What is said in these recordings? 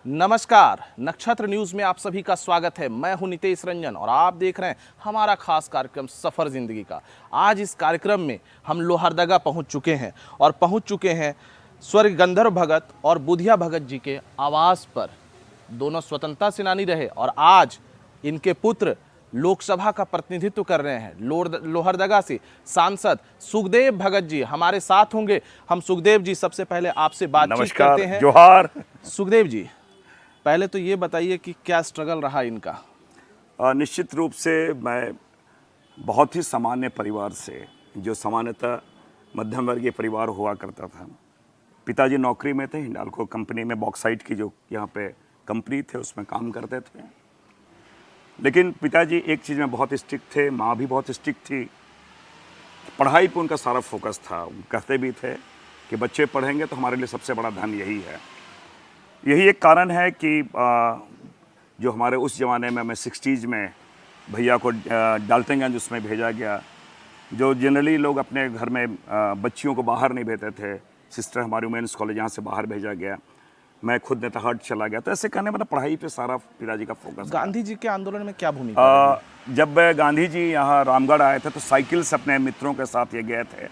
नमस्कार, नक्षत्र न्यूज में आप सभी का स्वागत है। मैं हूं नितेश रंजन और आप देख रहे हैं हमारा खास कार्यक्रम सफर जिंदगी का। आज इस कार्यक्रम में हम लोहरदगा पहुंच चुके हैं और पहुंच चुके हैं स्वर्ग गंधर्व भगत और बुधिया भगत जी के आवास पर। दोनों स्वतंत्रता सेनानी रहे और आज इनके पुत्र लोकसभा का प्रतिनिधित्व कर रहे हैं। लोहरदगा से सांसद सुखदेव भगत जी हमारे साथ होंगे। हम सुखदेव जी सबसे पहले आपसे बातचीत करते हैं। जोहार। सुखदेव जी, पहले तो ये बताइए कि क्या स्ट्रगल रहा इनका। निश्चित रूप से मैं बहुत ही सामान्य परिवार से, जो सामान्यतः मध्यम वर्गीय परिवार हुआ करता था। पिताजी नौकरी में थे, हिंडाल्को कंपनी में, बॉक्साइट की जो यहाँ पे कंपनी थे उसमें काम करते थे। लेकिन पिताजी एक चीज़ में बहुत स्ट्रिक्ट थे, माँ भी बहुत स्ट्रिक्ट थी। पढ़ाई पे उनका सारा फोकस था। वो कहते भी थे कि बच्चे पढ़ेंगे तो हमारे लिए सबसे बड़ा धन यही है। यही एक कारण है कि जो हमारे उस ज़माने में, मैं 60s में भैया को डाल्टनगंज उसमें भेजा गया। जो जनरली लोग अपने घर में बच्चियों को बाहर नहीं भेजते थे, सिस्टर हमारी वुमेंस कॉलेज यहाँ से बाहर भेजा गया। मैं खुद नेतरहाट चला गया। तो ऐसे करने मतलब पढ़ाई पे सारा पिताजी का फोकस। गांधी जी के आंदोलन में क्या भूमिका रही? जब गांधी जी यहाँ रामगढ़ आए थे तो साइकिल से अपने मित्रों के साथ ये गए थे।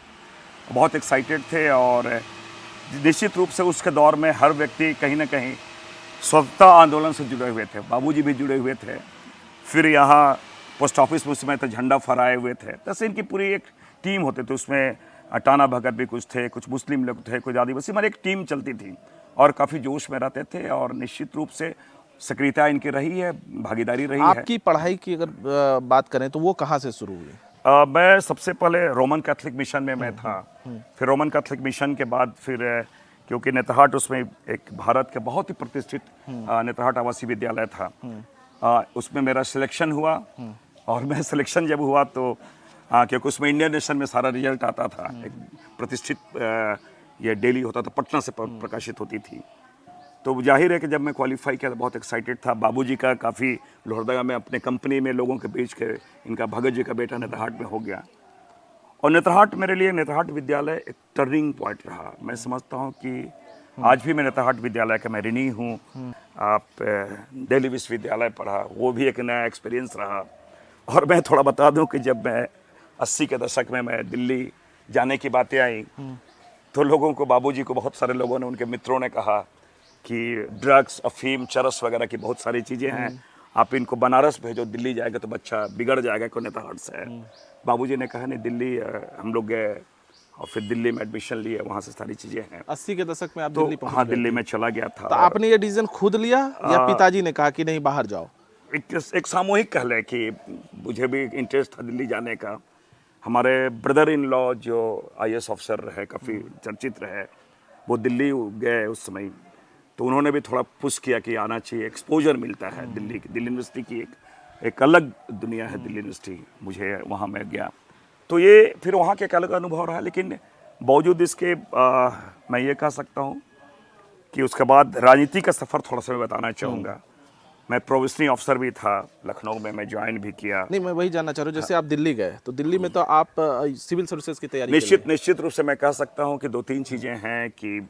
बहुत एक्साइटेड थे और निश्चित रूप से उसके दौर में हर व्यक्ति कहीं ना कहीं स्वतंत्रता आंदोलन से जुड़े हुए थे। बाबूजी भी जुड़े हुए थे। फिर यहाँ पोस्ट ऑफिस में उस समय तो झंडा फहराए हुए थे। तैसे इनकी पूरी एक टीम होती थी। उसमें टाना भगत भी कुछ थे, कुछ मुस्लिम लोग थे, कुछ आदिवासी, हमारी एक टीम चलती थी और काफ़ी जोश में रहते थे। और निश्चित रूप से सक्रियता इनकी रही है, भागीदारी रही है। आपकी पढ़ाई की अगर बात करें तो वो कहाँ से शुरू हुई? मैं सबसे पहले रोमन कैथोलिक मिशन में मैं था। फिर रोमन कैथोलिक मिशन के बाद फिर क्योंकि नेतरहाट उसमें एक भारत के बहुत ही प्रतिष्ठित नेतरहाट आवासीय विद्यालय था, उसमें मेरा सिलेक्शन हुआ। और मैं सिलेक्शन जब हुआ तो क्योंकि उसमें इंडियन नेशन में सारा रिजल्ट आता था, एक प्रतिष्ठित ये डेली होता था, पटना से प्रकाशित होती थी। तो जाहिर है कि जब मैं क्वालिफाई किया तो बहुत एक्साइटेड था। बाबूजी का काफ़ी लोहरदगा में अपने कंपनी में लोगों के बीच के इनका भगत जी का बेटा नेतरहाट में हो गया। और नेतरहाट मेरे लिए, नेतरहाट विद्यालय एक टर्निंग पॉइंट रहा। मैं समझता हूँ कि आज भी मैं नेतरहाट विद्यालय का मैं ऋणी हूँ। आप दिल्ली विश्वविद्यालय पढ़ा, वो भी एक नया एक्सपीरियंस रहा। और मैं थोड़ा बता दूँ कि जब मैं 80 के दशक में मैं दिल्ली जाने की बातें आई तो लोगों को, बाबूजी को, बहुत सारे लोगों ने, उनके मित्रों ने कहा कि ड्रग्स, अफीम, चरस वगैरह की बहुत सारी चीज़ें हैं, आप इनको बनारस भेजो, दिल्ली जाएगा तो बच्चा बिगड़ जाएगा, क्यों नेतरहाट से है। बाबूजी ने कहा नहीं, दिल्ली हम लोग गए और फिर दिल्ली में एडमिशन लिए, वहाँ से सारी चीज़ें हैं। 80 के दशक में आप तो दिल्ली पहुंच हाँ, गए दिल्ली थे। में चला गया था। तो आपने ये डिसीजन खुद लिया या पिताजी ने कहा कि नहीं बाहर जाओ? एक सामूहिक कह लें कि मुझे भी इंटरेस्ट था दिल्ली जाने का। हमारे ब्रदर इन लॉ जो IAS ऑफिसर रहे, काफ़ी चर्चित रहे, वो दिल्ली गए उस समय। तो उन्होंने भी थोड़ा पुश किया कि आना चाहिए, एक्सपोजर मिलता है। दिल्ली यूनिवर्सिटी की एक अलग दुनिया है दिल्ली यूनिवर्सिटी। मुझे वहाँ मैं गया तो ये फिर वहाँ के एक अलग अनुभव रहा। लेकिन बावजूद इसके मैं ये कह सकता हूँ कि उसके बाद राजनीति का सफ़र थोड़ा सा मैं बताना चाहूँगा। मैं प्रोविजनरी ऑफिसर भी था लखनऊ में, मैं ज्वाइन भी किया। नहीं, मैं वही जानना चाह रहा हूँ, जैसे आप दिल्ली गए तो दिल्ली में तो आप सिविल सर्विसेज की तैयारी के लिए। निश्चित रूप से मैं कह सकता हूँ कि 2-3 चीज़ें हैं कि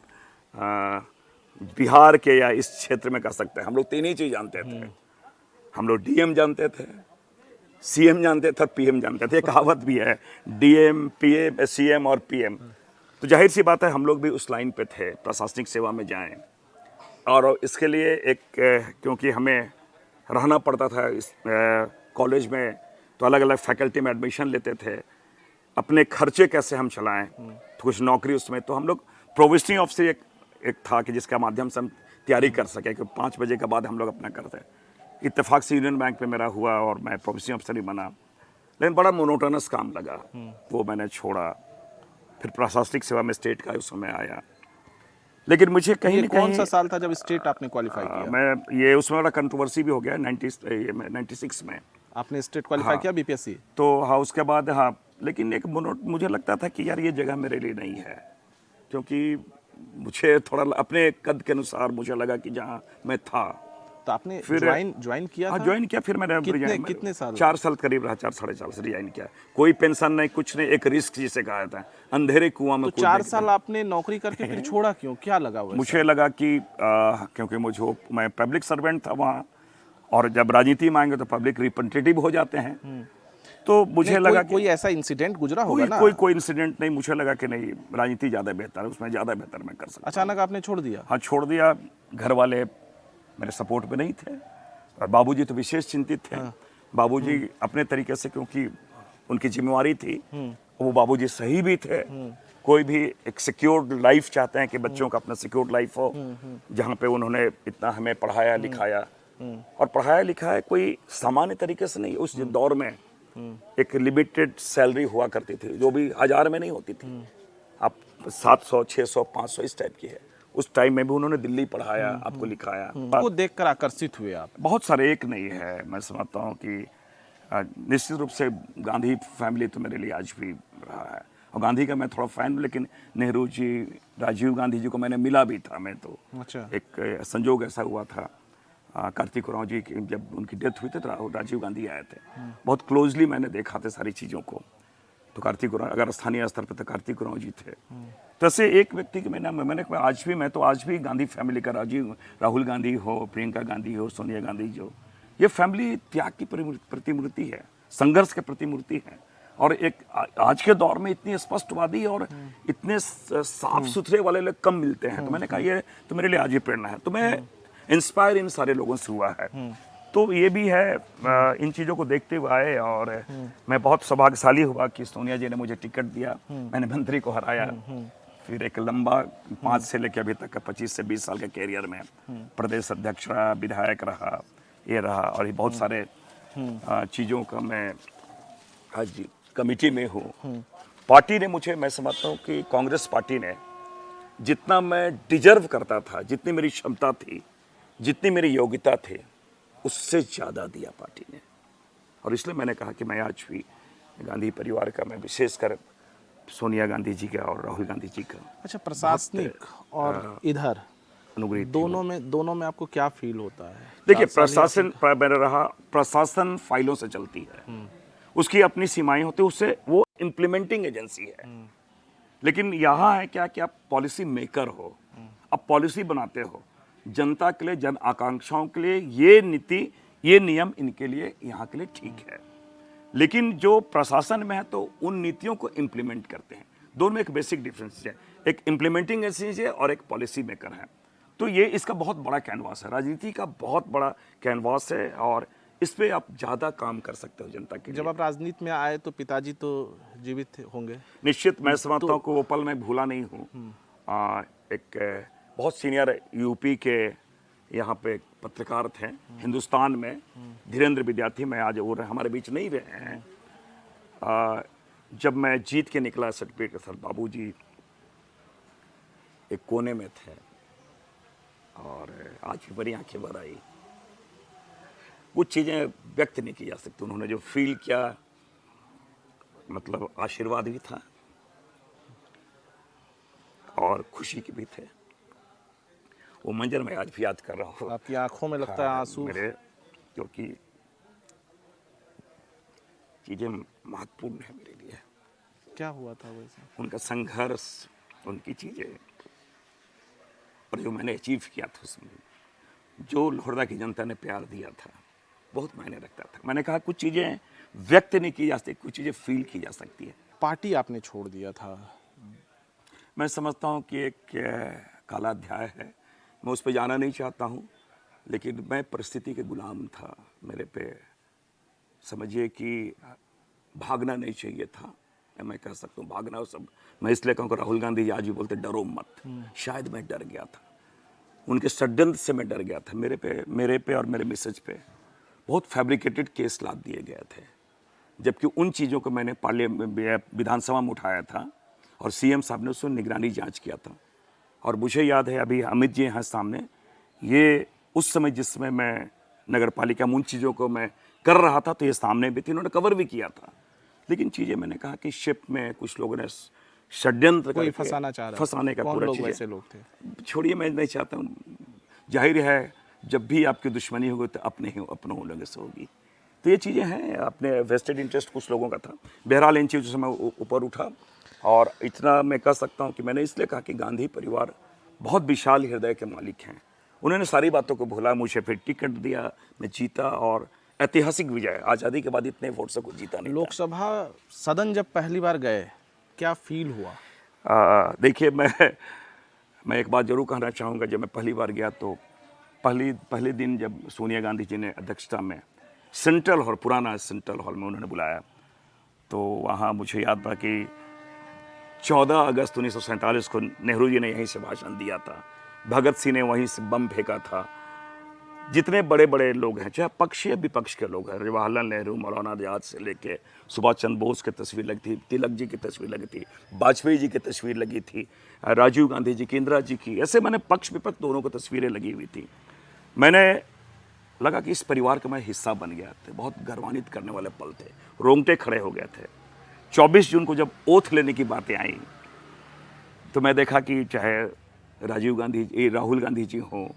बिहार के या इस क्षेत्र में कह सकते हैं, हम लोग 3 ही चीज़ जानते थे। हम लोग DM जानते थे, CM जानते थे और PM जानते थे। एक कहावत भी है, DM, PM, CM और PM। तो जाहिर सी बात है हम लोग भी उस लाइन पे थे, प्रशासनिक सेवा में जाएं। और इसके लिए एक क्योंकि हमें रहना पड़ता था इस कॉलेज में, तो अलग अलग फैकल्टी में एडमिशन लेते थे, अपने खर्चे कैसे हम चलाएं, तो कुछ नौकरी उसमें। तो हम लोग प्रोविजनरी ऑफिसर एक था कि जिसका माध्यम से हम तैयारी कर सके कि 5 बजे के बाद हम लोग अपना करते। इत्तेफाक से यूनियन बैंक में मेरा हुआ और मैं प्रोविजनरी ऑफिसर ही बना। लेकिन बड़ा मोनोटोनस काम लगा, वो मैंने छोड़ा। फिर प्रशासनिक सेवा में स्टेट का उस समय आया। लेकिन मुझे कहीं ये ना कौन कहीं सा साल था जब स्टेट आपने क्वालिफाई किया? मैं ये उसमें बड़ा कंट्रोवर्सी भी हो गया 96 में। आपने स्टेट क्वालिफाई किया BPSC? तो हाँ, उसके बाद हाँ, लेकिन एक मुझे लगता था कि यार ये जगह मेरे लिए नहीं है, क्योंकि मुझे थोड़ा अपने कद के अनुसार मुझे लगा कि जहाँ मैं था तो आपने फिर ज्वाइन किया हाँ था? ज्वाइन किया। फिर मैंने कितने साल? 4 साल करीब रहा, 4 साढ़े 4 से ज्वाइन किया। कोई पेंशन नहीं, कुछ नहीं, एक रिस्क जिसे कहा जाता है, अंधेरे कुआं में तो 4 साल आपने नौकरी करके फिर छोड़ा क्यों? क्या लगा वैसा? मुझे लगा कि क्योंकि मैं पब्लिक सर्वेंट था वहाँ, और जब राजनीति में आएंगे तो पब्लिक रिप्रेजेंटेटिव हो जाते हैं। तो मुझे लगा कोई ऐसा इंसिडेंट गुजरा होगा ना? कोई इंसिडेंट नहीं। मुझे लगा कि नहीं, राजनीति ज़्यादा बेहतर है, उसमें ज़्यादा बेहतर मैं कर सकता हूँ। अचानक आपने छोड़ दिया? हाँ, छोड़ दिया। घर वाले मेरे सपोर्ट में नहीं थे, और बाबूजी तो विशेष चिंतित थे। बाबूजी अपने तरीके से, क्योंकि उनकी जिम्मेवारी थी, वो बाबूजी सही भी थे। कोई भी एक सिक्योर्ड लाइफ चाहते हैं कि बच्चों का अपना सिक्योर्ड लाइफ हो, जहाँ पे उन्होंने इतना हमें पढ़ाया लिखाया, और पढ़ाया लिखाया कोई सामान्य तरीके से नहीं। उस दौर में एक लिमिटेड सैलरी हुआ करती थी, जो भी 1000 में नहीं होती थी। आप 700, 600, 500 इस टाइप की है। उस टाइम में भी उन्होंने दिल्ली पढ़ाया, आपको लिखाया। वो देखकर आकर्षित हुए आप? बहुत सारे, एक नहीं है। मैं समझता हूँ कि निश्चित रूप से गांधी फैमिली तो मेरे लिए आज भी रहा है, और गांधी का मैं थोड़ा फैन हूँ। लेकिन नेहरू जी, राजीव गांधी जी को मैंने मिला भी था मैं तो। अच्छा। एक संजोग ऐसा हुआ था, कार्तिक उरांव जी की जब उनकी डेथ हुई थी तो राजीव गांधी आए थे। बहुत क्लोजली मैंने देखा था सारी चीज़ों को। तो कार्तिक उरांव, अगर स्थानीय स्तर पर तो कार्तिक उरांव जी थे। तो ऐसे एक व्यक्ति के मैंने आज भी गांधी फैमिली का, राहुल गांधी हो, प्रियंका गांधी हो, सोनिया गांधी जो, ये फैमिली त्याग की प्रतिमूर्ति है, संघर्ष की प्रतिमूर्ति है। और एक आज के दौर में इतनी स्पष्टवादी और इतने साफ सुथरे वाले लोग कम मिलते हैं। तो मैंने कहा ये तो मेरे लिए आज ही प्रेरणा है। तो मैं इंस्पायर इन सारे लोगों से हुआ है। तो ये भी है, इन चीज़ों को देखते हुए आए, और मैं बहुत सौभाग्यशाली हुआ कि सोनिया जी ने मुझे टिकट दिया, मैंने मंत्री को हराया। फिर एक लंबा 5 से लेकर अभी तक का 25 से 20 साल के कैरियर में प्रदेश अध्यक्ष रहा, विधायक रहा, ये रहा, और ये बहुत सारे चीज़ों का मैं आज कमेटी में हूँ। पार्टी ने मुझे, मैं समझता हूँ कि कांग्रेस पार्टी ने जितना मैं डिजर्व करता था, जितनी मेरी क्षमता थी, जितनी मेरी योग्यता थी, उससे ज़्यादा दिया पार्टी ने। और इसलिए मैंने कहा कि मैं आज भी गांधी परिवार का, मैं विशेषकर सोनिया गांधी जी का और राहुल गांधी जी का। अच्छा, प्रशासनिक और इधर दोनों में आपको क्या फील होता है? देखिए, प्रशासन मेरा रहा, प्रशासन फाइलों से चलती है, उसकी अपनी सीमाएं होती है, उससे वो इम्प्लीमेंटिंग एजेंसी है। लेकिन यहाँ है क्या कि आप पॉलिसी मेकर हो, आप पॉलिसी बनाते हो जनता के लिए, जन आकांक्षाओं के लिए। ये नीति, ये नियम इनके लिए, यहाँ के लिए ठीक है। लेकिन जो प्रशासन में है तो उन नीतियों को इम्प्लीमेंट करते हैं। दोनों में एक बेसिक डिफरेंस है, एक इम्प्लीमेंटिंग एजेंसी है और एक पॉलिसी मेकर है। तो ये इसका बहुत बड़ा कैनवास है, राजनीति का बहुत बड़ा कैनवास है, और इस पे आप ज़्यादा काम कर सकते हो जनता के लिए। जब आप राजनीति में आए तो पिताजी तो जीवित होंगे? निश्चित, मैं समझता हूँ कि वो पल मैं भूला नहीं हूँ। एक बहुत सीनियर यूपी के यहाँ पे पत्रकार थे हिंदुस्तान में, धीरेन्द्र विद्यार्थी, मैं आज वो हमारे बीच नहीं रहे हैं। जब मैं जीत के निकला सर्टिफिकेट के साथ, बाबूजी एक कोने में थे, और आज भी बड़ी आंखें भर आई। कुछ चीज़ें व्यक्त नहीं की जा सकती। उन्होंने जो फील किया, मतलब आशीर्वाद भी था और खुशी की भी थे। वो मंजर मैं आज भी याद कर रहा हूँ। आपकी आंखों में लगता है आंसू? मेरे, क्योंकि चीज़ें महत्वपूर्ण है मेरे लिए। क्या हुआ था वैसे? उनका संघर्ष, उनकी चीज़ें, और जो मैंने अचीव किया था उसमें, जो लोहरदगा की जनता ने प्यार दिया था, बहुत मायने रखता था। मैंने कहा कुछ चीज़ें व्यक्त नहीं की जा सकती, कुछ चीज़ें फील की जा सकती है। पार्टी आपने छोड़ दिया था? मैं समझता हूँ कि एक काला अध्याय है, मैं उस पर जाना नहीं चाहता हूँ। लेकिन मैं परिस्थिति के गुलाम था। मेरे पे समझिए कि भागना नहीं चाहिए था, मैं कह सकता हूँ भागना। वो सब मैं इसलिए कहूँ कि राहुल गांधी आज भी बोलते डरो मत। शायद मैं डर गया था, उनके षड्यंत्र से मैं डर गया था। मेरे पे और मेरे मिसेज पे बहुत फैब्रिकेटेड केस लाद दिए गए थे, जबकि उन चीज़ों को मैंने विधानसभा में उठाया था, और सीएम साहब ने उसमें निगरानी जांच किया था। और मुझे याद है, अभी अमित जी हैं सामने, ये उस समय जिस समय मैं नगर पालिका में उन चीज़ों को मैं कर रहा था, तो ये सामने भी थी, इन्होंने कवर भी किया था। लेकिन चीज़ें, मैंने कहा कि शिप में कुछ लोगों ने षड्यंत्र कोई फंसाना चाह रहा, फंसाने का कौन पूरा लोग चीज़ें। वैसे लोग थे? छोड़िए, मैं नहीं चाहता हूँ। जाहिर है जब भी आपकी दुश्मनी होगी तो अपनों लोगों से होगी। तो ये चीज़ें हैं, अपने वेस्टेड इंटरेस्ट कुछ लोगों का था। बहरहाल इन चीज़ों से मैं ऊपर उठा और इतना मैं कह सकता हूँ कि मैंने इसलिए कहा कि गांधी परिवार बहुत विशाल हृदय के मालिक हैं। उन्होंने सारी बातों को भूला, मुझे फिर टिकट दिया, मैं जीता और ऐतिहासिक विजय। आज़ादी के बाद इतने वोट से कोई जीता नहीं था। लोकसभा सदन जब पहली बार गए, क्या फील हुआ? देखिए, मैं एक बात जरूर कहना चाहूँगा। जब मैं पहली बार गया तो पहले दिन जब सोनिया गांधी जी ने अध्यक्षता में सेंट्रल हॉल, पुराना सेंट्रल हॉल में उन्होंने बुलाया, तो वहाँ मुझे याद था कि 14 अगस्त 1947 को नेहरू जी ने यहीं से भाषण दिया था, भगत सिंह ने वहीं से बम फेंका था। जितने बड़े बड़े लोग हैं, चाहे पक्ष या विपक्ष के लोग हैं, जवाहरलाल नेहरू, मौलाना आजाद से लेके सुभाष चंद्र बोस की तस्वीर लगी थी, तिलक जी की तस्वीर लगी थी, वाजपेयी जी की तस्वीर लगी थी, राजीव गांधी जी की, इंदिरा जी की, ऐसे मैंने पक्ष विपक्ष दोनों को तस्वीरें लगी हुई थी। मैंने लगा कि इस परिवार का मैं हिस्सा बन गया था। बहुत गर्वान्वित करने वाले पल थे, रोंगटे खड़े हो गए थे। 24 जून को जब ओथ लेने की बातें आई तो मैं देखा कि चाहे राहुल गांधी जी हों,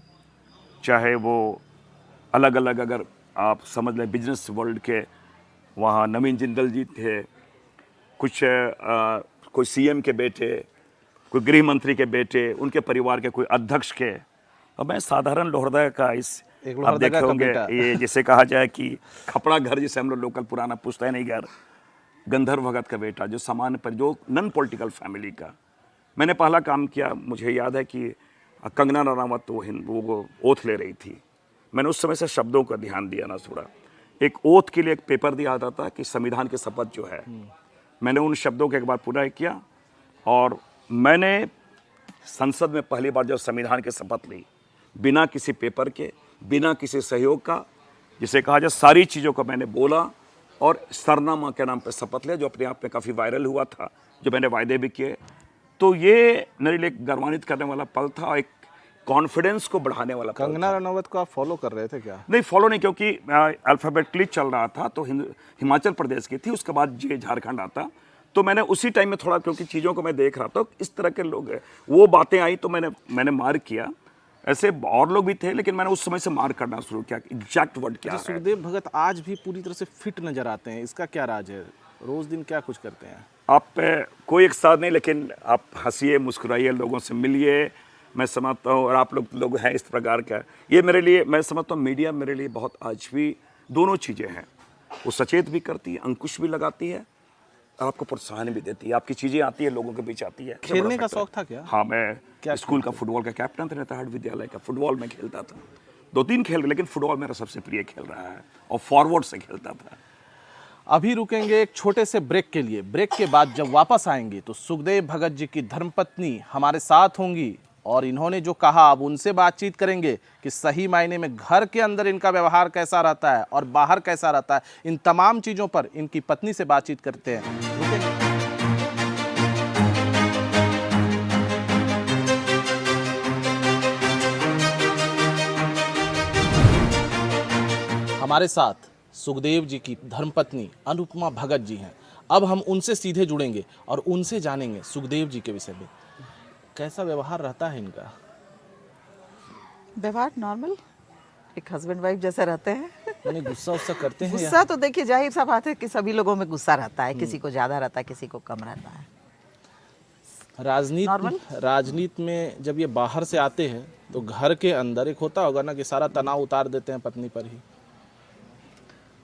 चाहे वो अलग अलग, अगर आप समझ लें बिजनेस वर्ल्ड के, वहाँ नवीन जिंदल जी थे, कुछ कोई सीएम के बेटे, कोई गृह मंत्री के बेटे, उनके परिवार के कोई अध्यक्ष के, और मैं साधारण लोहरदगा का आप देखे होंगे, ये जिसे कहा जाए कि खपड़ा घर, जिसे हम लोग लोकल पुराना पुश्तैनी घर, गंधर्व भगत का बेटा, जो सामान्य पर, जो नॉन पॉलिटिकल फैमिली का। मैंने पहला काम किया, मुझे याद है कि कंगना रनावत वो ओथ ले रही थी। मैंने उस समय से शब्दों का ध्यान दिया ना थोड़ा। एक ओथ के लिए एक पेपर दिया जाता था कि संविधान की शपथ जो है, मैंने उन शब्दों को एक बार पूरा किया और मैंने संसद में पहली बार जब संविधान की शपथ ली, बिना किसी पेपर के, बिना किसी सहयोग का, जिसे कहा जाए सारी चीज़ों को मैंने बोला और सरनामा के नाम पर शपथ लिया, जो अपने आप में काफ़ी वायरल हुआ था, जो मैंने वायदे भी किए। तो ये मेरे लिए गर्वान्वित करने वाला पल था, एक कॉन्फिडेंस को बढ़ाने वाला पल था। कंगना रनावत को आप फॉलो कर रहे थे क्या? नहीं, फॉलो नहीं, क्योंकि अल्फ़ाबेटिकली चल रहा था। तो हिमाचल प्रदेश की थी, उसके बाद ये झारखंड आता। तो मैंने उसी टाइम में थोड़ा, क्योंकि चीज़ों को मैं देख रहा था, इस तरह के लोग हैं, वो बातें आई तो मैंने मार्क किया। ऐसे और लोग भी थे, लेकिन मैंने उस समय से मार्क करना शुरू किया एग्जैक्ट वर्ड क्या है। सुखदेव भगत आज भी पूरी तरह से फिट नजर आते हैं, इसका क्या राज है? रोज दिन क्या कुछ करते हैं आप? कोई एक साथ नहीं, लेकिन आप हंसिए, मुस्कुराइए, लोगों से मिलिए। मैं समझता हूँ, और आप लोग हैं इस प्रकार का, ये मेरे लिए, मैं समझता हूँ मीडिया मेरे लिए बहुत आज भी दोनों चीज़ें हैं। वो सचेत भी करती है, अंकुश भी लगाती है, और आपको प्रोत्साहन भी देती है। आपकी चीज़ें आती है, लोगों के बीच आती है। खेलने का शौक था क्या? हाँ, मैं स्कूल का फुटबॉल का कैप्टन था, नेतरहाट विद्यालय का। फुटबॉल में खेलता था, 2-3 खेल, लेकिन फुटबॉल मेरा सबसे प्रिय खेल रहा है, और फॉरवर्ड से खेलता था। अभी रुकेंगे एक छोटे से ब्रेक के लिए। ब्रेक के बाद जब वापस आएंगे तो सुखदेव भगत जी की धर्मपत्नी हमारे साथ होंगी, और इन्होंने जो कहा अब उनसे बातचीत करेंगे कि सही मायने में घर के अंदर इनका व्यवहार कैसा रहता है और बाहर कैसा रहता है। इन तमाम चीज़ों पर इनकी पत्नी से बातचीत करते हैं। हमारे साथ सुखदेव जी की धर्मपत्नी अनुपमा भगत जी हैं। अब हम उनसे सीधे जुड़ेंगे और उनसे जानेंगे सुखदेव जी के विषय में, कैसा व्यवहार रहता है इनका। व्यवहार नॉर्मल, एक हस्बैंड वाइफ जैसा रहते हैं। यानी गुस्सा करते हैं? गुस्सा तो देखिए जाहिर सा बात है कि सभी लोगों में गुस्सा रहता है, किसी को ज्यादा रहता है, किसी को कम रहता है। राजनीति में जब ये बाहर से आते हैं तो घर के अंदर एक होता होगा ना कि सारा तनाव उतार देते हैं पत्नी पर ही।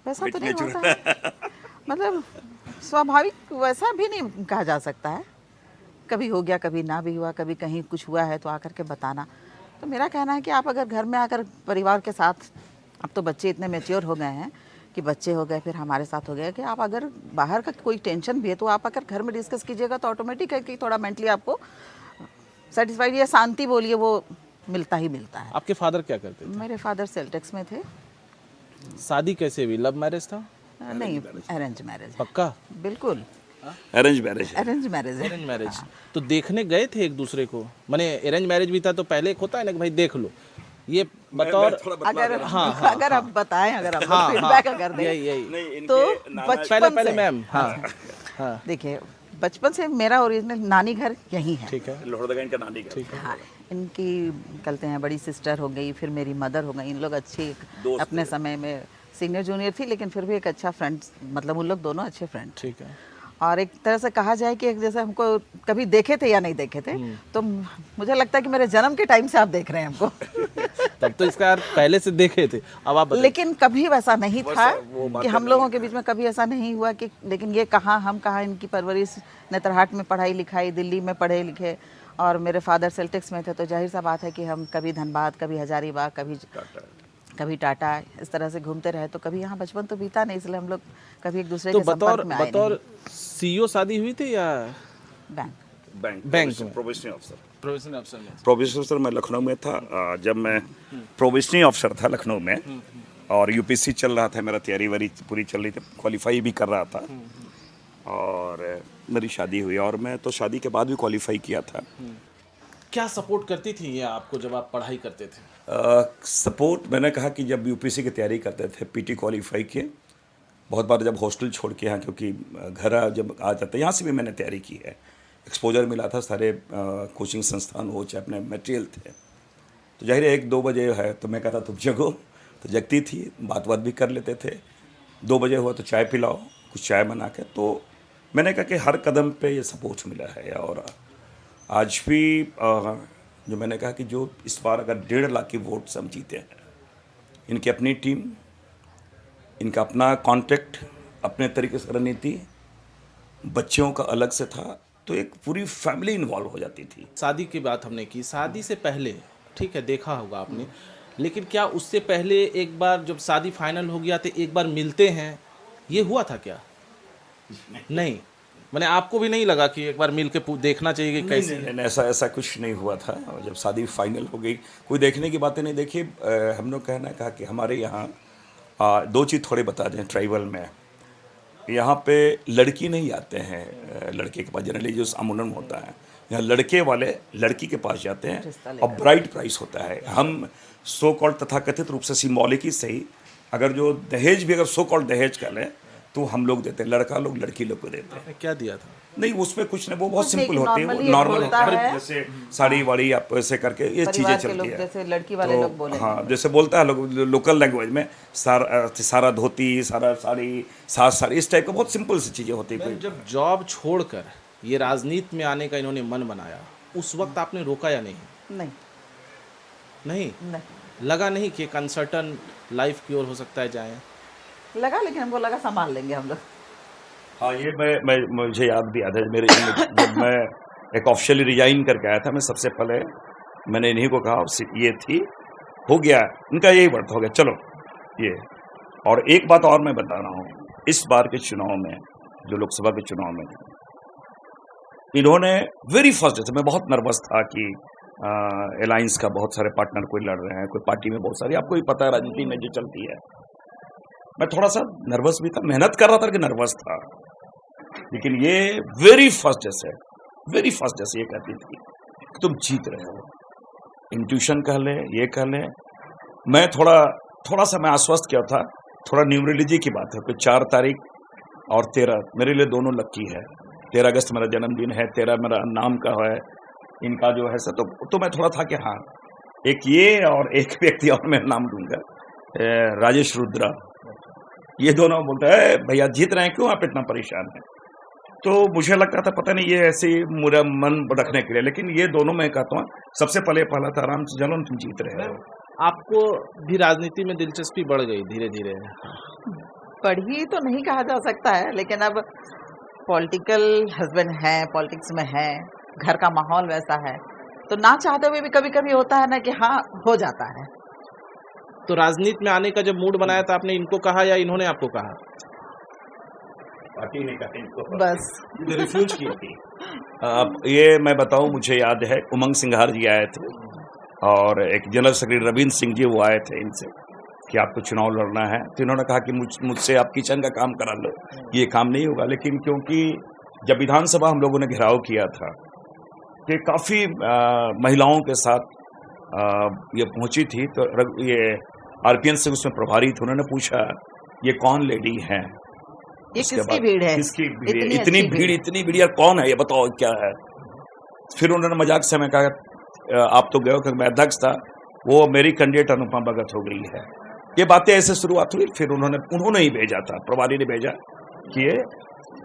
वैसा तो नहीं होता है, मतलब स्वाभाविक वैसा भी नहीं कहा जा सकता है। कभी हो गया, कभी ना भी हुआ, कभी कहीं कुछ हुआ है तो आकर के बताना। तो मेरा कहना है कि आप अगर घर में आकर परिवार के साथ, अब तो बच्चे इतने मैच्योर हो गए हैं कि बच्चे हो गए, फिर हमारे साथ हो गया, कि आप अगर बाहर का कोई टेंशन भी है तो आप अगर घर में डिस्कस कीजिएगा तो ऑटोमेटिक है कि थोड़ा मेंटली आपको सेटिस्फाइड या शांति बोलिए वो मिलता ही मिलता है। आपके फादर क्या करते थे? मेरे फादर सेल टैक्स में थे। शादी कैसे हुई? लव मैरिज था? नहीं, अरेंज मैरिज। पक्का? बिल्कुल अरेंज मैरिज। अरेंज मैरिज है। Arrange marriage. तो देखने गए थे एक दूसरे को? माने अरेंज मैरिज भी था तो पहले एक होता है ना कि भाई देख लो, ये बतौर, अगर हाँ, अगर आप बताएं, अगर आप हाँ, फीडबैक अगर दें यही तो पहले मैम, हाँ, देखिए बचपन से मेरा ओरिजिनल नानी घर यहीं है। ठीक है, लोहरदगा इनका नानी घर। हाँ, इनकी कहते हैं बड़ी सिस्टर हो गई, फिर मेरी मदर हो गई। इन लोग अच्छी अपने समय में सीनियर जूनियर थी, लेकिन फिर भी एक अच्छा फ्रेंड, मतलब उन लोग दोनों अच्छे फ्रेंड। ठीक है। और एक तरह से कहा जाए कि एक जैसे हमको कभी देखे थे या नहीं देखे थे, तो मुझे लगता है कि मेरे जन्म के टाइम से आप देख रहे हैं हमको। तब तो इसका यार पहले से देखे थे, अब आप बताइए। लेकिन कभी वैसा नहीं था कि हम लोगों के बीच में कभी ऐसा नहीं हुआ कि, लेकिन ये कहाँ हम कहाँ, इनकी परवरिश नेतरहाट में पढ़ाई लिखाई, दिल्ली में पढ़े लिखे, और मेरे फादर सेल्टिक्स में थे, तो जाहिर सा बात है कि हम कभी धनबाद, कभी हजारीबाग, कभी टाटा, इस तरह से घूमते रहे। तो कभी यहाँ बचपन तो बीता नहीं, इसलिए हम लोग कभी एक दूसरे तो के संपर्क में आए बतौर सीईओ शादी हुई थी या नहीं। बैंक में? प्रोबेशनरी अफसर। प्रोविजनल अफसर में? प्रोबेशनरी अफसर मैं लखनऊ में था। जब मैं प्रोबेशनरी अफसर था लखनऊ में, और यूपीएससी चल रहा था, मेरा तैयारी वारी पूरी चल रही थी, क्वालिफाई भी कर रहा था, और मेरी शादी हुई, और मैं तो शादी के बाद भी क्वालिफाई किया था। क्या सपोर्ट करती थी ये आपको जब आप पढ़ाई करते थे? सपोर्ट, मैंने कहा कि जब यूपीएससी की तैयारी करते थे, पीटी क्वालिफाई किए, बहुत बार जब हॉस्टल छोड़ के यहाँ, क्योंकि घर जब आ जाता, यहाँ से भी मैंने तैयारी की है, एक्सपोजर मिला था, सारे कोचिंग संस्थान हो, चाहे अपने मटेरियल थे, तो जाहिर है 1-2 बजे है तो मैं कहता तुम जगो, तो जगती थी, बात भी कर लेते थे। 2 बजे हुआ तो चाय पिलाओ, कुछ चाय बना के। तो मैंने कहा कि हर कदम पे ये सपोर्ट मिला है। और आज भी जो मैंने कहा कि जो इस बार अगर 1.5 लाख की वोट से हम जीते हैं, इनकी अपनी टीम, इनका अपना कॉन्टेक्ट, अपने तरीके से रणनीति, बच्चों का अलग से था, तो एक पूरी फैमिली इन्वॉल्व हो जाती थी। शादी की बात हमने की, शादी से पहले ठीक है देखा होगा आपने, लेकिन क्या उससे पहले एक बार जब शादी फाइनल हो गया तो एक बार मिलते हैं, ये हुआ था क्या? नहीं, मैंने आपको भी नहीं लगा कि एक बार मिल के देखना चाहिए कि कैसे? नहीं, ऐसा कुछ नहीं हुआ था। और जब शादी फाइनल हो गई, कोई देखने की बातें नहीं। देखिए, हम लोग कहा कि हमारे यहाँ 2 चीज़ थोड़े बता दें। ट्राइबल में यहाँ पे लड़की नहीं आते हैं लड़के के पास, जनरली जो अमूमन होता है, यहाँ लड़के वाले लड़की के पास जाते हैं, और ब्राइड प्राइस होता है। हम सो कॉल्ड तथाकथित रूप से सिम्बॉलिक ही सही, अगर जो दहेज भी अगर सो कॉल्ड दहेज कर लें तो हम लोग देते हैं, लड़का लोग लड़की लोग को देते हैं। आपने क्या दिया था? नहीं, उसमें कुछ नहीं, वो बहुत कुछ नहीं, सिंपल होती है, वो normally नॉर्मल होता होता है, है। जैसे साड़ी वाड़ी आप ऐसे करके ये चीज़ें परिवार के चलती लोग, है। जैसे लड़की वाले लोग बोले, हाँ, जैसे बोलता है लोग लोकल लैंग्वेज में, सारा धोती, सारा साड़ी, सास साड़ी, इस टाइप का बहुत सिंपल सी चीज़ें होती है। जब जॉब छोड़कर ये राजनीति में आने का इन्होंने मन बनाया, उस वक्त आपने रोका या नहीं? नहीं नहीं नहीं लगा नहीं कि एक अनसर्टन लाइफ की ओर हो सकता है जाएं? लगा, लेकिन हमको लगा संभाल लेंगे हम लोग। हाँ, ये मुझे याद भी याद है, मेरे जब मैं एक ऑफिशियली रिजाइन करके आया था, मैं सबसे पहले मैंने इन्हीं को कहा, ये थी, हो गया इनका यही वर्ड, हो गया चलो ये। और एक बात और मैं बता रहा हूँ, इस बार के चुनाव में, जो लोकसभा के चुनाव में, इन्होंने वेरी फर्स्ट डे से, मैं बहुत नर्वस था कि अलायंस का बहुत सारे पार्टनर कोई लड़ रहे हैं, कोई पार्टी में बहुत सारी, आपको ही पता है राजनीति में जो चलती है। मैं थोड़ा सा नर्वस भी था, मेहनत कर रहा था कि नर्वस था, लेकिन ये वेरी फर्स्ट जैसे ये कहती थी कि तुम जीत रहे हो। इंट्यूशन कह ले, ये कह ले। मैं थोड़ा सा मैं आश्वस्त किया था। थोड़ा न्यूमरोलॉजी की बात है, कोई 4 तारीख और 13 मेरे लिए दोनों लक्की है। 13 अगस्त मेरा जन्मदिन है, 13 मेरा नाम का है, इनका जो है सब, तो मैं थोड़ा था कि हाँ, एक ये और एक व्यक्ति और मैं नाम दूंगा, राजेश रुद्रा। ये दोनों बोलते हैं भैया जीत रहे हैं, क्यों आप इतना परेशान हैं? तो मुझे लगता था पता नहीं ये ऐसे मेरा मन रखने के लिए, लेकिन ये दोनों मैं कहता हूँ सबसे पहला था, आराम से जानो तुम जीत रहे हो। आपको भी राजनीति में दिलचस्पी बढ़ गई धीरे धीरे? पढ़ी तो नहीं कहा जा सकता है, लेकिन अब पॉलिटिकल हस्बैंड है, पॉलिटिक्स में है, घर का माहौल वैसा है, तो ना चाहते हुए भी कभी कभी होता है ना कि हाँ हो जाता है। तो राजनीति में आने का जब मूड बनाया था, आपने इनको कहा या इन्होंने आपको कहा? पार्टी ने कहा इनको, बस रिफ्यूज की थी। अब ये मैं बताऊं, मुझे याद है उमंग सिंघार जी आए थे, और एक जनरल सेक्रेटरी रविंद्र सिंह जी, वो आए थे इनसे कि आपको चुनाव लड़ना है, तो इन्होंने कहा कि मुझसे आप किचन का काम करा लो, ये काम नहीं होगा। लेकिन क्योंकि जब विधानसभा हम लोगों ने घेराव किया था, कि काफ़ी महिलाओं के साथ ये पहुंची थी, तो ये आरपीएन सिंह उसमें प्रभारी थे, उन्होंने पूछा ये कौन लेडी है, ये किसकी भीड़ है, किसकी भीड़, इतनी भीड़ यार, कौन है ये बताओ क्या है। फिर उन्होंने मजाक से मैं कहा आप तो गए हो, मैं अध्यक्ष था, वो मेरी कैंडिडेट अनुपमा भगत हो गई है। ये बातें ऐसे शुरुआत हुई, फिर उन्होंने ही भेजा था, प्रभारी ने भेजा कि ये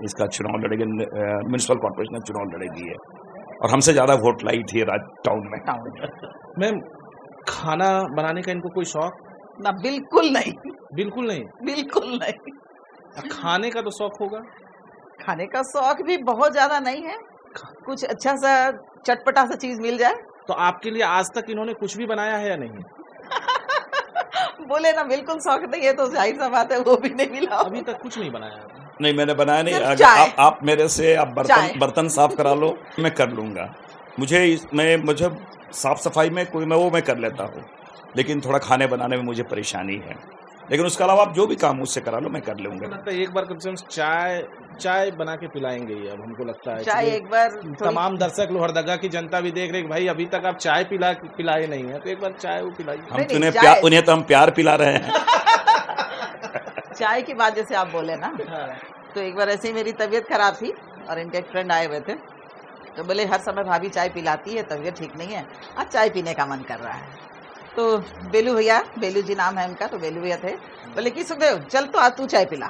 इसका चुनाव लड़ेगी, म्यूनिसिपल कॉर्पोरेशन का चुनाव लड़ेगी है, और हमसे ज़्यादा वोट लाई थी टाउन में। मैम, खाना बनाने का इनको कोई शौक? ना, बिल्कुल नहीं। बिल्कुल नहीं? बिल्कुल नहीं। खाने का तो शौक होगा? खाने का शौक भी बहुत ज्यादा नहीं है, कुछ अच्छा सा चटपटा सा चीज मिल जाए। तो आपके लिए आज तक इन्होंने कुछ भी बनाया है या नहीं? बोले ना बिल्कुल शौक नहीं है, तो जाहिर सा बात है वो भी नहीं मिला। अभी तक कुछ नहीं बनाया? नहीं, मैंने बनाया नहीं। सिर्फ अगर चाय। आप मेरे से आप चाय। बर्तन साफ करा लो, मैं कर लूंगा। मुझे साफ सफाई में मैं कर लेता हूँ, लेकिन थोड़ा खाने बनाने में मुझे परेशानी है। लेकिन उसके अलावा आप जो भी काम मुझसे करा लो, मैं कर लूंगा। लगता है एक बार कम से कम चाय बना के पिलाएंगे ही, अब हमको लगता है चाय एक बार तमाम दर्शक लोहरदगा की जनता भी देख रही है भाई अभी तक आप चाय पिलाए नहीं है, तो एक बार चाय वो पिलाइए। हम तो उन्हें तो हम प्यार पिला रहे हैं। चाय की बात जैसे आप बोले ना, तो एक बार ऐसे ही मेरी तबीयत खराब थी और इनके एक फ्रेंड आए हुए थे, तो बोले हर समय भाभी चाय पिलाती है, तबीयत ठीक नहीं है, आज चाय पीने का मन कर रहा है। तो बेलू भैया, बेलू जी नाम है उनका, तो बेलू भैया थे, बोले कि सुखदेव चल तो आज तू चाय पिला।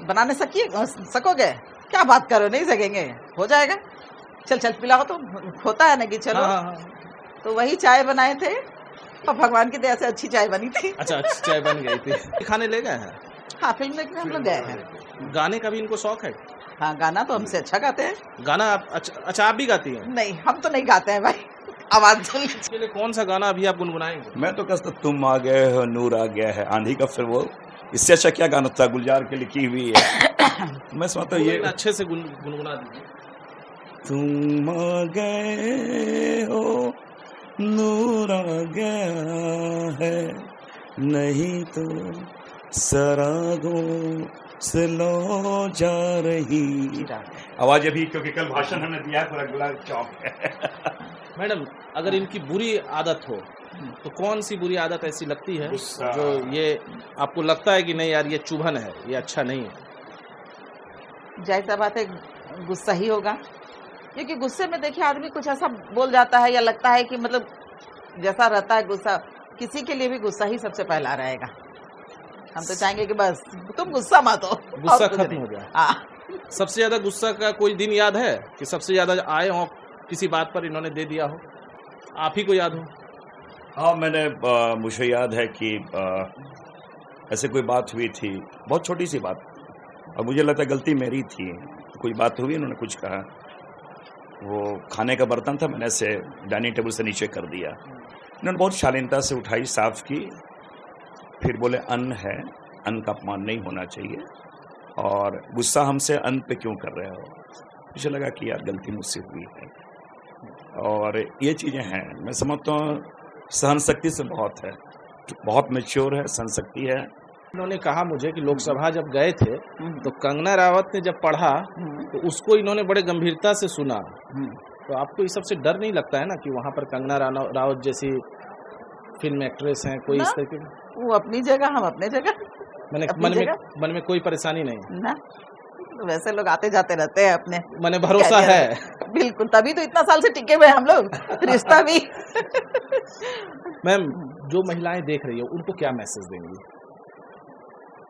बनाने सकोगे? क्या बात करो, नहीं सकेंगे, हो जाएगा, चल पिलाओ, तो होता है ना कि चलो। हाँ। तो वही चाय बनाए थे और भगवान की दया से अच्छी चाय बनी थी। अच्छा, अच्छी चाय बन गई थी। खाने ले गए हैं? हाँ, फिल्म देखने हम लोग गए हैं। गाने का भी इनको शौक है? हाँ, गाना तो हमसे अच्छा गाते हैं। गाना अच्छा आप भी गाती हैं? नहीं, हम तो नहीं गाते हैं भाई, आवाज सुन लीजिए। इसके लिए कौन सा गाना अभी आप गुनगुनाएंगे? मैं तो कहता तुम आ गए हो, नूर आ गया है, आंधी का फिर वो, इससे अच्छा क्या गाना था, गुलजार की लिखी हुई है। मैं समझता ये अच्छे से गुनगुना दीजिए। तुम आ गए हो, नूर आ गया है, नहीं तो सरागों से लो जा रही। आवाज अभी, क्योंकि कल भाषण हमने दिया है, पूरा गला चौक है। मैडम, अगर इनकी बुरी आदत हो तो कौन सी बुरी आदत ऐसी लगती है जो ये आपको लगता है कि नहीं यार ये चुभन है, ये अच्छा नहीं है? जाहिर सा बात है, गुस्सा ही होगा, क्योंकि गुस्से में देखिए आदमी कुछ ऐसा बोल जाता है या लगता है कि मतलब जैसा रहता है गुस्सा, किसी के लिए भी गुस्सा ही सबसे पहला रहेगा। हम तो चाहेंगे कि बस तुम गुस्सा मत हो, गुस्सा खत्म हो जाए। हाँ। सबसे ज्यादा गुस्सा का कोई दिन याद है कि सबसे ज्यादा आए हो किसी बात पर इन्होंने दे दिया हो, आप ही को याद हो? हाँ, मुझे याद है कि ऐसे कोई बात हुई थी, बहुत छोटी सी बात, और मुझे लगता है गलती मेरी थी। कोई बात हुई, उन्होंने कुछ कहा, वो खाने का बर्तन था, मैंने ऐसे डाइनिंग टेबल से नीचे कर दिया। उन्होंने बहुत शालीनता से उठाई, साफ की, फिर बोले अन्न है, अन्न का अपमान नहीं होना चाहिए, और गुस्सा हमसे अन्न पे क्यों कर रहे हो। मुझे लगा कि यार गलती मुझसे हुई है, और ये चीज़ें हैं। मैं समझता हूँ सहन शक्ति से बहुत मैच्योर है, सहन शक्ति है। इन्होंने कहा मुझे कि लोकसभा जब गए थे तो कंगना रावत ने जब पढ़ा तो उसको इन्होंने बड़े गंभीरता से सुना, तो आपको इस सबसे डर नहीं लगता है ना कि वहाँ पर कंगना रावत जैसी फिल्म एक्ट्रेस हैं, कोई इस तरह की? वो अपनी जगह, हम अपने जगह। मैंने मन में कोई परेशानी नहीं ना, वैसे लोग आते जाते रहते हैं अपने, मैंने भरोसा है। बिल्कुल, तभी तो इतना साल से टिके हुए हम लोग, रिश्ता भी। मैम, जो महिलाएं देख रही है उनको क्या मैसेज देंगी?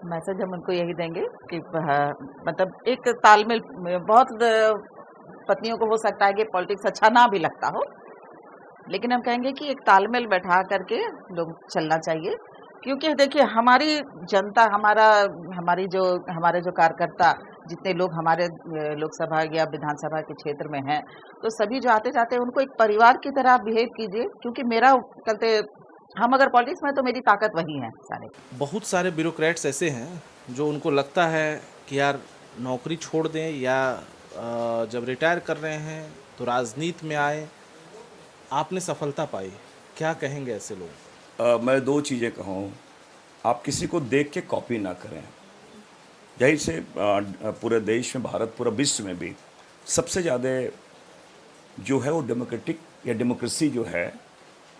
मैसेज हम उनको यही देंगे कि मतलब एक तालमेल, बहुत पत्नियों को हो सकता है कि पॉलिटिक्स अच्छा ना भी लगता हो, लेकिन हम कहेंगे कि एक तालमेल बैठा करके लोग चलना चाहिए, क्योंकि देखिए हमारी जनता, हमारे जो कार्यकर्ता, जितने लोग हमारे लोकसभा या विधानसभा के क्षेत्र में हैं, तो सभी जो आते जाते हैं उनको एक परिवार की तरह बिहेव कीजिए, क्योंकि मेरा कहते हम अगर पॉलिटिक्स में तो मेरी ताकत वही है सारे। बहुत सारे ब्यूरोक्रेट्स ऐसे हैं जो उनको लगता है कि यार नौकरी छोड़ दें या जब रिटायर कर रहे हैं तो राजनीति में आए, आपने सफलता पाई, क्या कहेंगे ऐसे लोग? मैं दो चीज़ें कहूँ, आप किसी को देख के कॉपी ना करें। यही से पूरे देश में, भारत, पूरा विश्व में भी सबसे ज़्यादा जो है वो डेमोक्रेटिक या डेमोक्रेसी जो है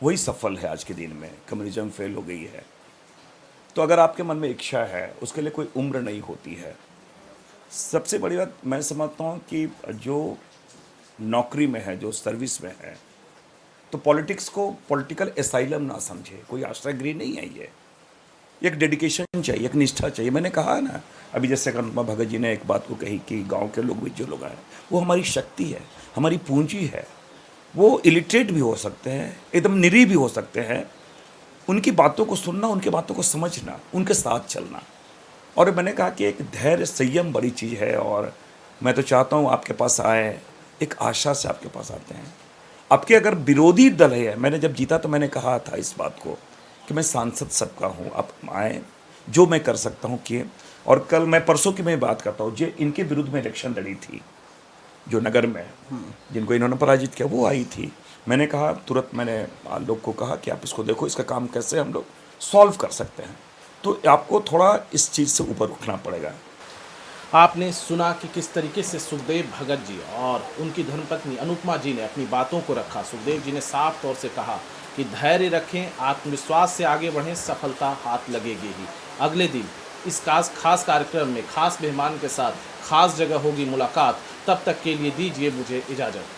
वही सफल है आज के दिन में। कम्युनिज्म फेल हो गई है। तो अगर आपके मन में इच्छा है, उसके लिए कोई उम्र नहीं होती है। सबसे बड़ी बात मैं समझता हूँ कि जो नौकरी में है, जो सर्विस में है, तो पॉलिटिक्स को पॉलिटिकल एसाइलम ना समझे, कोई आश्रय गृह नहीं है ये। एक डेडिकेशन चाहिए, एक निष्ठा चाहिए। मैंने कहा है ना, अभी जैसे अनुपमा भगत जी ने एक बात को कही कि गांव के लोग भी जो लोग आए, वो हमारी शक्ति है, हमारी पूंजी है। वो इलिटरेट भी हो सकते हैं, एकदम निरीह भी हो सकते हैं। उनकी बातों को सुनना, उनकी बातों को समझना, उनके साथ चलना। और मैंने कहा कि एक धैर्य संयम बड़ी चीज़ है। और मैं तो चाहता हूँ आपके पास आए, एक आशा से आपके पास आते हैं। आपके अगर विरोधी दल है, मैंने जब जीता तो मैंने कहा था इस बात को कि मैं सांसद सबका हूँ, आप आए, जो मैं कर सकता हूँ किए। और कल मैं परसों की मैं बात करता हूँ, जो इनके विरुद्ध में इलेक्शन लड़ी थी, जो नगर में जिनको इन्होंने पराजित किया, वो आई थी। मैंने कहा, तुरंत मैंने लोग को कहा कि आप इसको देखो, इसका काम कैसे हम लोग सॉल्व कर सकते हैं। तो आपको थोड़ा इस चीज़ से ऊपर उठना पड़ेगा। आपने सुना कि किस तरीके से सुखदेव भगत जी और उनकी धर्मपत्नी अनुपमा जी ने अपनी बातों को रखा। सुखदेव जी ने साफ तौर से कहा कि धैर्य रखें, आत्मविश्वास से आगे बढ़ें, सफलता हाथ लगेगी ही। अगले दिन इस खास कार्यक्रम में खास मेहमान के साथ खास जगह होगी मुलाकात। तब तक के लिए दीजिए मुझे इजाज़त।